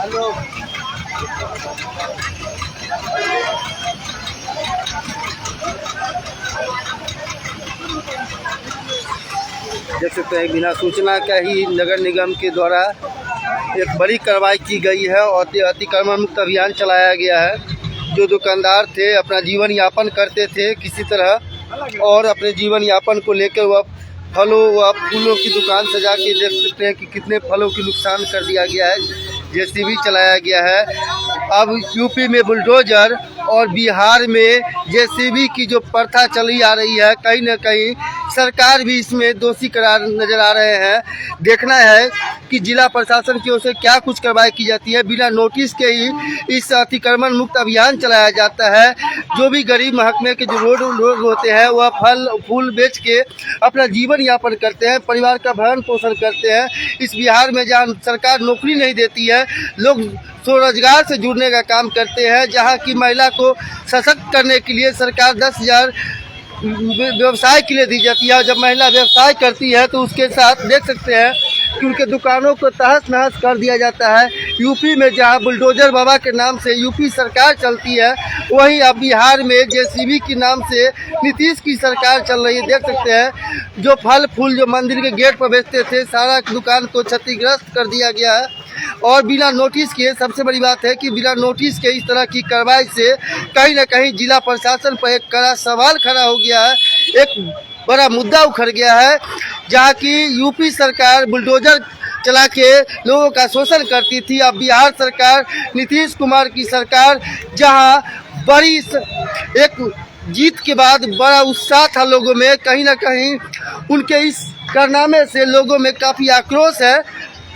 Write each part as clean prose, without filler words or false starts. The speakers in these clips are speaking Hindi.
देख सकते हैं बिना सूचना का ही नगर निगम के द्वारा एक बड़ी कार्रवाई की गई है और अतिक्रमण मुक्त अभियान चलाया गया है। जो दुकानदार थे अपना जीवन यापन करते थे किसी तरह और अपने जीवन यापन को लेकर वह फलों व फूलों की दुकान सजा के देख सकते हैं कि कितने फलों की नुकसान कर दिया गया है। जेसीबी चलाया गया है। अब यूपी में बुलडोजर और बिहार में जेसीबी की जो प्रथा चली आ रही है, कहीं न कहीं सरकार भी इसमें दोषी करार नजर आ रहे हैं। देखना है कि जिला प्रशासन की ओर से क्या कुछ कार्रवाई की जाती है। बिना नोटिस के ही इस अतिक्रमण मुक्त अभियान चलाया जाता है। जो भी गरीब महकमे के जो लोग होते हैं वह फल फूल बेच के अपना जीवन यापन करते हैं, परिवार का भरण पोषण करते हैं। इस बिहार में जहाँ सरकार नौकरी नहीं देती है, लोग स्वरोजगार से जुड़ने का काम करते हैं। जहाँ की महिला को सशक्त करने के लिए सरकार 10,000 व्यवसाय के लिए दी जाती है। जब महिला व्यवसाय करती है तो उसके साथ देख सकते हैं कि उनके दुकानों को तहस नहस कर दिया जाता है। यूपी में जहां बुलडोजर बाबा के नाम से यूपी सरकार चलती है, वहीं अब बिहार में जेसीबी के नाम से नीतीश की सरकार चल रही है। देख सकते हैं जो फल फूल जो मंदिर के गेट पर बेचते थे, सारा दुकान को क्षतिग्रस्त कर दिया गया है। और बिना नोटिस के, सबसे बड़ी बात है कि बिना नोटिस के इस तरह की कार्रवाई से कहीं न कहीं जिला प्रशासन पर एक कड़ा सवाल खड़ा हो गया है। एक बड़ा मुद्दा उखड़ गया है जहाँ की यूपी सरकार बुलडोजर चला के लोगों का शोषण करती थी। अब बिहार सरकार, नीतीश कुमार की सरकार, जहाँ बड़ी एक जीत के बाद बड़ा उत्साह था लोगों में, कहीं न कहीं उनके इस कारनामे से लोगों में काफ़ी आक्रोश है।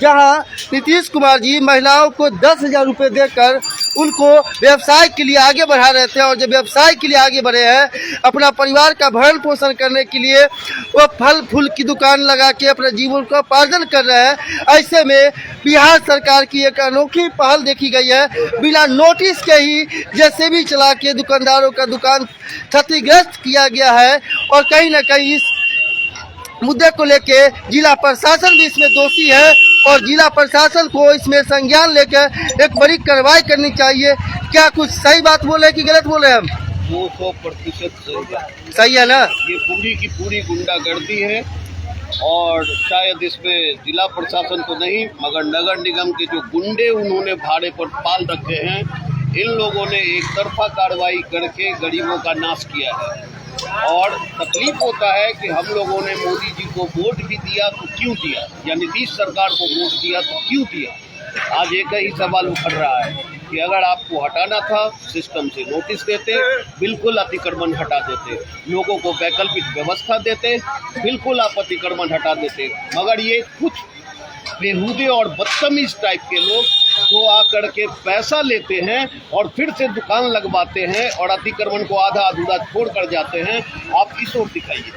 जहां नीतीश कुमार जी महिलाओं को 10,000 रुपये देकर उनको व्यवसाय के लिए आगे बढ़ा रहे थे और जब व्यवसाय के लिए आगे बढ़े हैं, अपना परिवार का भरण पोषण करने के लिए वो फल फूल की दुकान लगा के अपने जीवन का उपार्जन कर रहे हैं। ऐसे में बिहार सरकार की एक अनोखी पहल देखी गई है। बिना नोटिस के ही जेसीबी चला के दुकानदारों का दुकान क्षतिग्रस्त किया गया है और कहीं न कहीं इस मुद्दे को लेके जिला प्रशासन भी इसमें दोषी है और जिला प्रशासन को इसमें संज्ञान लेकर एक बड़ी कार्रवाई करनी चाहिए। क्या कुछ सही बात बोले कि गलत बोले हम? 200% सही है ना? ये पूरी की पूरी गुंडागर्दी है और शायद इसमें जिला प्रशासन को नहीं मगर नगर निगम के जो गुंडे उन्होंने भाड़े पर पाल रखे हैं, इन लोगों ने एक तरफा कार्रवाई करके गरीबों का नाश किया है। और तकलीफ होता है कि हम लोगों ने मोदी जी को वोट भी दिया तो क्यों दिया, या नीतीश सरकार को वोट दिया तो क्यों दिया। आज एक ही सवाल उठर रहा है कि अगर आपको हटाना था सिस्टम से नोटिस देते, बिल्कुल अतिक्रमण हटा देते, लोगों को वैकल्पिक व्यवस्था देते, बिल्कुल आप अतिक्रमण हटा देते। मगर ये कुछ बेहूदे और बदतमीज टाइप के लोग जो आकर के पैसा लेते हैं और फिर से दुकान लगवाते हैं और अतिक्रमण को आधा अधूरा छोड़ कर जाते हैं। आप इस ओर दिखाइए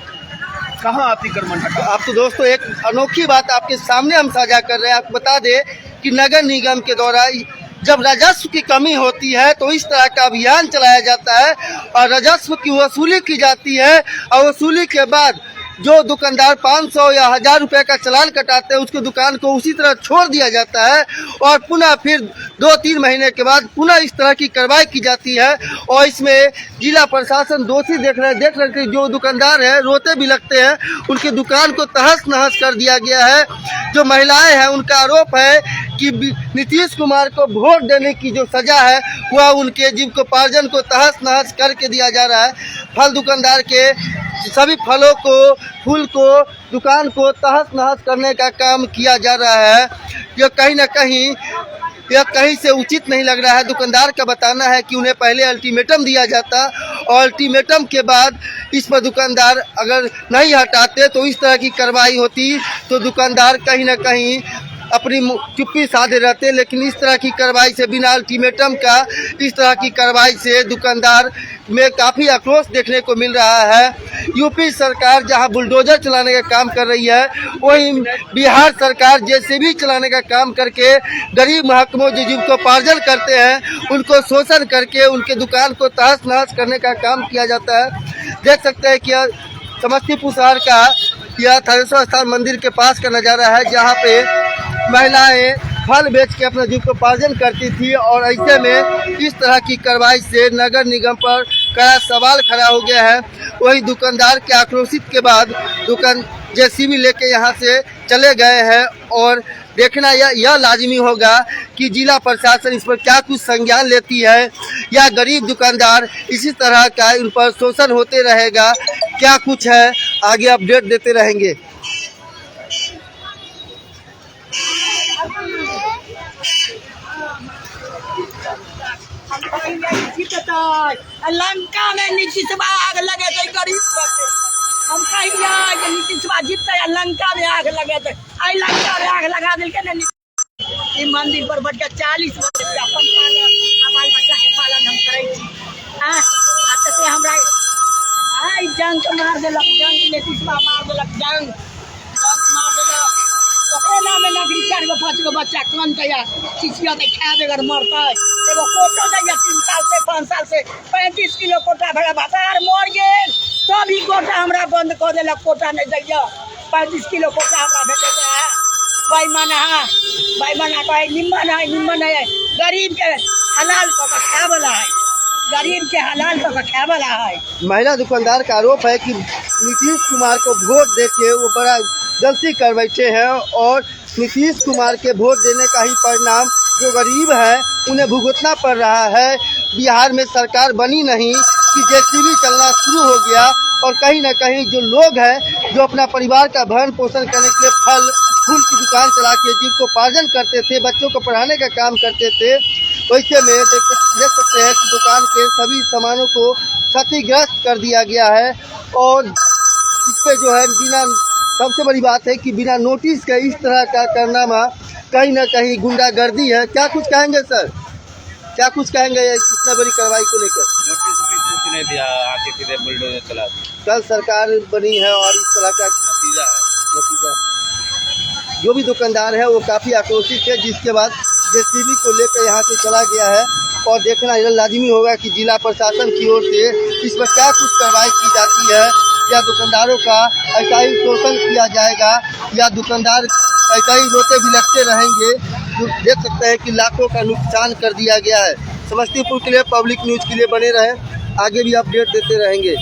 कहाँ अतिक्रमण हटा। आप तो दोस्तों एक अनोखी बात आपके सामने हम साझा कर रहे हैं। आपको बता दें कि नगर निगम के द्वारा जब राजस्व की कमी होती है तो इस तरह का अभियान चलाया जाता है और राजस्व की वसूली की जाती है और वसूली के बाद जो दुकानदार 500 या 1000 रुपये का चालान कटाते हैं उसकी दुकान को उसी तरह छोड़ दिया जाता है और पुनः फिर 2-3 महीने के बाद पुनः इस तरह की कार्रवाई की जाती है। और इसमें जिला प्रशासन दोषी देख रहे थे। जो दुकानदार है रोते भी लगते हैं, उनकी दुकान को तहस नहस कर दिया गया है। जो महिलाएं हैं उनका आरोप है कि नीतीश कुमार को वोट देने की जो सजा है वह उनके जीविकोपार्जन को तहस नहस करके दिया जा रहा है। फल दुकानदार के सभी फलों को, फूल को, दुकान को तहस नहस करने का काम किया जा रहा है। यह कहीं न कहीं कहीं से उचित नहीं लग रहा है। दुकानदार का बताना है कि उन्हें पहले अल्टीमेटम दिया जाता और अल्टीमेटम के बाद इस पर दुकानदार अगर नहीं हटाते तो इस तरह की कार्रवाई होती तो दुकानदार कहीं न कहीं अपनी चुप्पी साधे रहते। लेकिन इस तरह की कार्रवाई से, बिना अल्टीमेटम का इस तरह की कार्रवाई से दुकानदार में काफ़ी आक्रोश देखने को मिल रहा है। यूपी सरकार जहां बुलडोजर चलाने का काम कर रही है, वहीं बिहार सरकार जेसीबी चलाने का काम करके गरीब महकमों जो जीविकोपार्जन करते हैं उनको शोषण करके उनके दुकान को तहस नहस करने का काम किया जाता है। देख सकते हैं कि समस्तीपुर शहर का यह थानेश्वर स्थान मंदिर के पास का नज़ारा है जहाँ पे महिलाएं फल बेच के अपना जीविकोपार्जन करती थी। और ऐसे में इस तरह की कार्रवाई से नगर निगम पर कड़ा सवाल खड़ा हो गया है। वही दुकानदार के आक्रोशित के बाद दुकान जेसीबी लेके यहाँ से चले गए हैं। और देखना यह लाजमी होगा कि जिला प्रशासन इस पर क्या कुछ संज्ञान लेती है, या गरीब दुकानदार इसी तरह का इन पर शोषण होते रहेगा। क्या कुछ है आगे अपडेट देते रहेंगे। लंका में नीतीश आग लगे थे गरीब हम कहीं नीतीश जीतते लंका में आग लगे थे। आई लंका में आग लगा दिल के मंदिर पर बैठ के 40 वर्ष अपन पालन बाल बच्चा के पालन हम करे हमरा आई जंग मार दिलक, जंग नीतीश मार दिलक, जंग मार दिलक। ओकरे नाम में नौकरी 4 गो 5 गो बच्चा कौन तैयार चिचिया के खा बेगर मरता है। एगो कोटा दैया 3 साल से 5 साल से 35 किलो कोटा भरा भातार मर गेल तो भी कोटा हमरा बंद कर दिलक। कोटा नहीं दैया 35 किलो कोटा हमरा भेटे है। बेईमाना कहे निम्मन है गरीब के हलाल पका खाए वाला है, गरीब के हलाल पका खाए वाला है। महिला दुकानदार का आरोप है कि नीतीश कुमार को वोट देके वो बड़ा गलती कर बैठे हैं और नीतीश कुमार के वोट देने का ही परिणाम जो गरीब है उन्हें भुगतना पड़ रहा है। बिहार में सरकार बनी नहीं कि जेसीबी चलना शुरू हो गया और कहीं ना कहीं जो लोग हैं जो अपना परिवार का भरण पोषण करने के लिए फल फूल की दुकान चला के जीविकोपार्जन करते थे, बच्चों को पढ़ाने का काम करते थे, वैसे में देख सकते हैं कि दुकान के सभी सामानों को क्षतिग्रस्त कर दिया गया है। और इस पे जो है बिना, सबसे बड़ी बात है कि बिना नोटिस के इस तरह का कारनामा कहीं ना कहीं गुंडागर्दी है। क्या कुछ कहेंगे सर, क्या कुछ कहेंगे इतना बड़ी कार्रवाई को लेकर? नोटिस कुछ नहीं दिया, आके सीधे बुलडोजर चला दिया। कल सरकार बनी है और इस तरह का नतीजा जो भी दुकानदार है वो काफ़ी आक्रोशित है, जिसके बाद जेसीबी को लेकर यहाँ से चला गया है। और देखना यह लाजमी होगा कि जिला प्रशासन की ओर से इस पर क्या कुछ कार्रवाई की जाती है, या दुकानदारों का ऐसा ही शोषण किया जाएगा, या दुकानदार ऐसा ही रोते बिलखते रहेंगे। जो देख सकते हैं कि लाखों का नुकसान कर दिया गया है। समस्तीपुर के लिए पब्लिक न्यूज़ के लिए बने रहें, आगे भी अपडेट देते रहेंगे।